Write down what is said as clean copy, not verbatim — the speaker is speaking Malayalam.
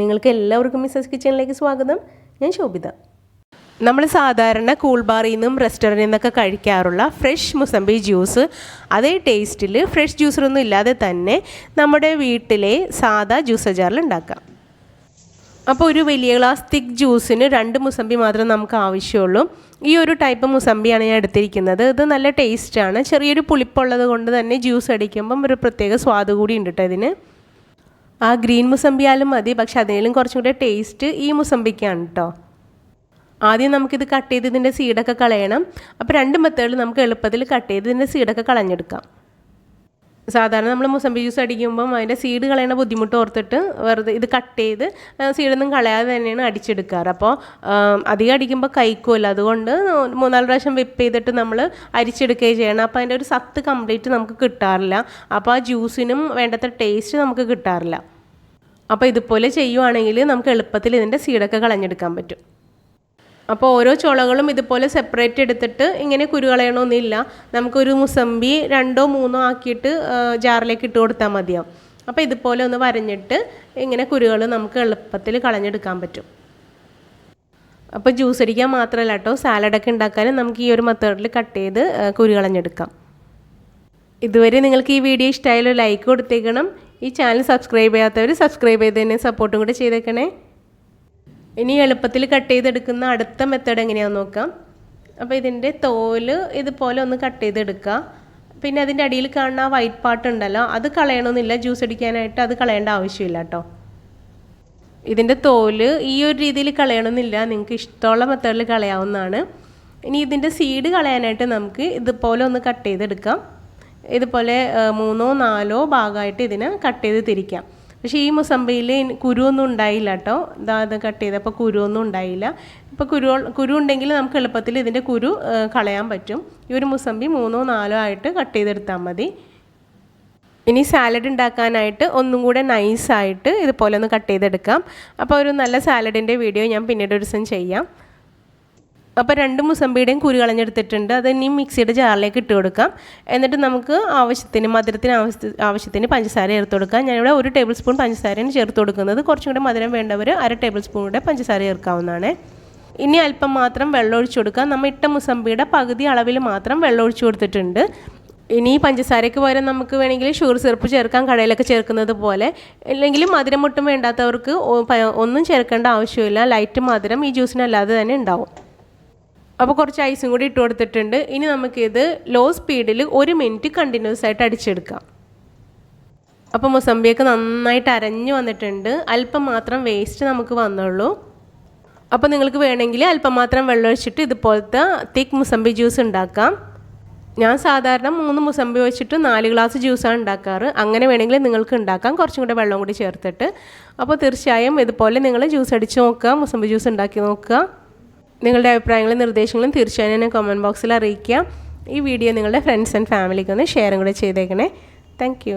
നിങ്ങൾക്ക് എല്ലാവർക്കും മിസസ് കിച്ചണിലേക്ക് സ്വാഗതം. ഞാൻ ശോഭിത. നമ്മൾ സാധാരണ കൂൾബാറിൽ നിന്നും റെസ്റ്റോറൻറ്റിൽ നിന്നൊക്കെ കഴിക്കാറുള്ള ഫ്രഷ് മുസംബി ജ്യൂസ് അതേ ടേസ്റ്റിൽ ഫ്രഷ് ജ്യൂസറൊന്നും ഇല്ലാതെ തന്നെ നമ്മുടെ വീട്ടിലെ സാദാ ജ്യൂസ് ജാറിൽ ഉണ്ടാക്കാം. അപ്പോൾ ഒരു വലിയ ഗ്ലാസ് തിക്ക് ജ്യൂസിന് 2 മുസംബി മാത്രം നമുക്ക് ആവശ്യമുള്ളൂ. ഈ ഒരു ടൈപ്പ് മുസംബിയാണ് ഞാൻ എടുത്തിരിക്കുന്നത്. ഇത് നല്ല ടേസ്റ്റാണ്. ചെറിയൊരു പുളിപ്പുള്ളത് കൊണ്ട് തന്നെ ജ്യൂസ് അടിക്കുമ്പം ഒരു പ്രത്യേക സ്വാദ് കൂടി ഉണ്ട് കേട്ടോ ഇതിന്. ആ ഗ്രീൻ മുസംബിയാലും മതി, പക്ഷെ അതിനേലും കുറച്ചും കൂടെ ടേസ്റ്റ് ഈ മുസംബിക്കാണ് കേട്ടോ. ആദ്യം നമുക്കിത് കട്ട് ചെയ്ത് ഇതിൻ്റെ സീഡൊക്കെ കളയണം. അപ്പോൾ 2 മെത്തേഡിൽ നമുക്ക് എളുപ്പത്തിൽ കട്ട് ചെയ്ത് ഇതിൻ്റെ സീഡൊക്കെ കളഞ്ഞെടുക്കാം. സാധാരണ നമ്മൾ മുസംബി ജ്യൂസ് അടിക്കുമ്പം അതിൻ്റെ സീഡ് കളയണ ബുദ്ധിമുട്ട് ഓർത്തിട്ട് വെറുതെ ഇത് കട്ട് ചെയ്ത് സീഡൊന്നും കളയാതെ തന്നെയാണ് അടിച്ചെടുക്കാറ്. അപ്പോൾ അധികം അടിക്കുമ്പോൾ കഴിക്കുമല്ലോ, അതുകൊണ്ട് 3-4 പ്രാവശ്യം വിപ്പ് ചെയ്തിട്ട് നമ്മൾ അരിച്ചെടുക്കുകയും ചെയ്യണം. അപ്പോൾ അതിൻ്റെ ഒരു സത്ത് കംപ്ലീറ്റ് നമുക്ക് കിട്ടാറില്ല. അപ്പോൾ ആ ജ്യൂസിനും വേണ്ടത്ര ടേസ്റ്റ് നമുക്ക് കിട്ടാറില്ല. അപ്പോൾ ഇതുപോലെ ചെയ്യുവാണെങ്കിൽ നമുക്ക് എളുപ്പത്തിൽ ഇതിൻ്റെ സീഡൊക്കെ കളഞ്ഞെടുക്കാൻ പറ്റും. അപ്പോൾ ഓരോ ചുളകളും ഇതുപോലെ സെപ്പറേറ്റ് എടുത്തിട്ട് ഇങ്ങനെ കുരു കളയണമെന്നില്ല. നമുക്കൊരു മുസംബി 2-3 ആക്കിയിട്ട് ജാറിലേക്ക് ഇട്ട് കൊടുത്താൽ മതിയാവും. അപ്പോൾ ഇതുപോലെ ഒന്ന് വരഞ്ഞിട്ട് ഇങ്ങനെ കുരുകൾ നമുക്ക് എളുപ്പത്തിൽ കളഞ്ഞെടുക്കാൻ പറ്റും. അപ്പോൾ ജ്യൂസ് അടിക്കാൻ മാത്രമല്ല കേട്ടോ, സാലഡൊക്കെ ഉണ്ടാക്കാനും നമുക്ക് ഈ ഒരു മെത്തേഡിൽ കട്ട് ചെയ്ത് കുരു കളഞ്ഞെടുക്കാം. ഇതുവരെ നിങ്ങൾക്ക് ഈ വീഡിയോ ഇഷ്ടമായാലും ലൈക്ക് കൊടുത്തേക്കണം. ഈ ചാനൽ സബ്സ്ക്രൈബ് ചെയ്യാത്തവർ സബ്സ്ക്രൈബ് ചെയ്ത് തന്നെ സപ്പോർട്ടും കൂടെ ചെയ്തേക്കണേ. ഇനി എളുപ്പത്തിൽ കട്ട് ചെയ്തെടുക്കുന്ന അടുത്ത മെത്തേഡ് എങ്ങനെയാണെന്ന് നോക്കാം. അപ്പോൾ ഇതിൻ്റെ തോല് ഇതുപോലെ ഒന്ന് കട്ട് ചെയ്തെടുക്കുക. പിന്നെ അതിൻ്റെ അടിയിൽ കാണുന്ന ആ വൈറ്റ് പാർട്ട് ഉണ്ടല്ലോ, അത് കളയണമെന്നില്ല. ജ്യൂസ് അടിക്കാനായിട്ട് അത് കളയേണ്ട ആവശ്യമില്ല കേട്ടോ. ഇതിൻ്റെ തോല് ഈ ഒരു രീതിയിൽ കളയണമെന്നില്ല, നിങ്ങൾക്ക് ഇഷ്ടമുള്ള മെത്തേഡിൽ കളയാവുന്നതാണ്. ഇനി ഇതിൻ്റെ സീഡ് കളയാനായിട്ട് നമുക്ക് ഇതുപോലെ ഒന്ന് കട്ട് ചെയ്തെടുക്കാം. ഇതുപോലെ 3-4 ഭാഗമായിട്ട് ഇതിനെ കട്ട് ചെയ്ത് തിരിക്കാം. പക്ഷേ ഈ മുസംബിയിൽ കുരുവൊന്നും ഉണ്ടായില്ല കേട്ടോ. ഇത് കട്ട് ചെയ്തപ്പോൾ കുരുവൊന്നും ഉണ്ടായില്ല. ഇപ്പോൾ കുരു ഉണ്ടെങ്കിൽ നമുക്ക് എളുപ്പത്തിൽ ഇതിൻ്റെ കുരു കളയാൻ പറ്റും. ഈ ഒരു മുസംബി 3-4 ആയിട്ട് കട്ട് ചെയ്തെടുത്താൽ മതി. ഇനി സാലഡ് ഉണ്ടാക്കാനായിട്ട് ഒന്നും കൂടെ നൈസായിട്ട് ഇതുപോലെ ഒന്ന് കട്ട് ചെയ്തെടുക്കാം. അപ്പോൾ ഒരു നല്ല സാലഡിൻ്റെ വീഡിയോ ഞാൻ പിന്നീട് ഒരു ദിവസം ചെയ്യാം. അപ്പോൾ 2 മുസംബിയുടെയും കുരു കളഞ്ഞെടുത്തിട്ടുണ്ട്. അത് ഇനി മിക്സിയുടെ ജാറിലേക്ക് ഇട്ട് കൊടുക്കാം. എന്നിട്ട് നമുക്ക് മധുരത്തിന് ആവശ്യത്തിന് പഞ്ചസാര ചേർത്ത് കൊടുക്കാം. ഞാനിവിടെ 1 ടേബിൾ സ്പൂൺ പഞ്ചസാരയാണ് ചേർത്ത് കൊടുക്കുന്നത്. കുറച്ചും കൂടെ മധുരം വേണ്ടവർ 1/2 ടേബിൾ സ്പൂൺ കൂടെ പഞ്ചസാര ചേർക്കാവുന്നതാണ്. ഇനി അല്പം മാത്രം വെള്ളം ഒഴിച്ചു കൊടുക്കാം. നമ്മൾ ഇട്ട മുസംബിയുടെ പകുതി അളവിൽ മാത്രം വെള്ളം ഒഴിച്ചു കൊടുത്തിട്ടുണ്ട്. ഇനി പഞ്ചസാരയ്ക്ക് പകരം നമുക്ക് വേണമെങ്കിൽ ഷുഗർ സിറപ്പ് ചേർക്കാം, കടയിലൊക്കെ ചേർക്കുന്നത് പോലെ. അല്ലെങ്കിൽ മധുരം ഒട്ടും വേണ്ടാത്തവർക്ക് ഒന്നും ചേർക്കേണ്ട ആവശ്യമില്ല. ലൈറ്റ് മധുരം ഈ ജ്യൂസിനല്ലാതെ തന്നെ ഉണ്ടാവും. അപ്പോൾ കുറച്ച് ഐസും കൂടി ഇട്ട് കൊടുത്തിട്ടുണ്ട്. ഇനി നമുക്കിത് ലോ സ്പീഡിൽ 1 മിനിറ്റ് കണ്ടിന്യൂസ് ആയിട്ട് അടിച്ചെടുക്കാം. അപ്പോൾ മുസംബിയൊക്കെ നന്നായിട്ട് അരഞ്ഞു വന്നിട്ടുണ്ട്. അല്പം മാത്രം വേസ്റ്റ് നമുക്ക് വന്നുള്ളൂ. അപ്പോൾ നിങ്ങൾക്ക് വേണമെങ്കിൽ അല്പം മാത്രം വെള്ളം ഒഴിച്ചിട്ട് ഇതുപോലത്തെ തിക്ക് മുസംബി ജ്യൂസ് ഉണ്ടാക്കാം. ഞാൻ സാധാരണ 3 മുസംബി വെച്ചിട്ട് 4 ഗ്ലാസ് ജ്യൂസാണ് ഉണ്ടാക്കാറ്. അങ്ങനെ വേണമെങ്കിൽ നിങ്ങൾക്ക് ഉണ്ടാക്കാം, കുറച്ചും കൂടെ വെള്ളം കൂടി ചേർത്തിട്ട്. അപ്പോൾ തീർച്ചയായും ഇതുപോലെ നിങ്ങൾ ജ്യൂസ് അടിച്ച് നോക്കുക, മുസംബി ജ്യൂസ് ഉണ്ടാക്കി നോക്കുക. നിങ്ങളുടെ അഭിപ്രായങ്ങളും നിർദ്ദേശങ്ങളും തീർച്ചയായും എന്നെ കമൻറ്റ് ബോക്സിൽ അറിയിക്കുക. ഈ വീഡിയോ നിങ്ങളുടെ ഫ്രണ്ട്സ് ആൻഡ് ഫാമിലിക്ക് ഒന്ന് ഷെയറും കൂടെ ചെയ്തേക്കണേ. താങ്ക്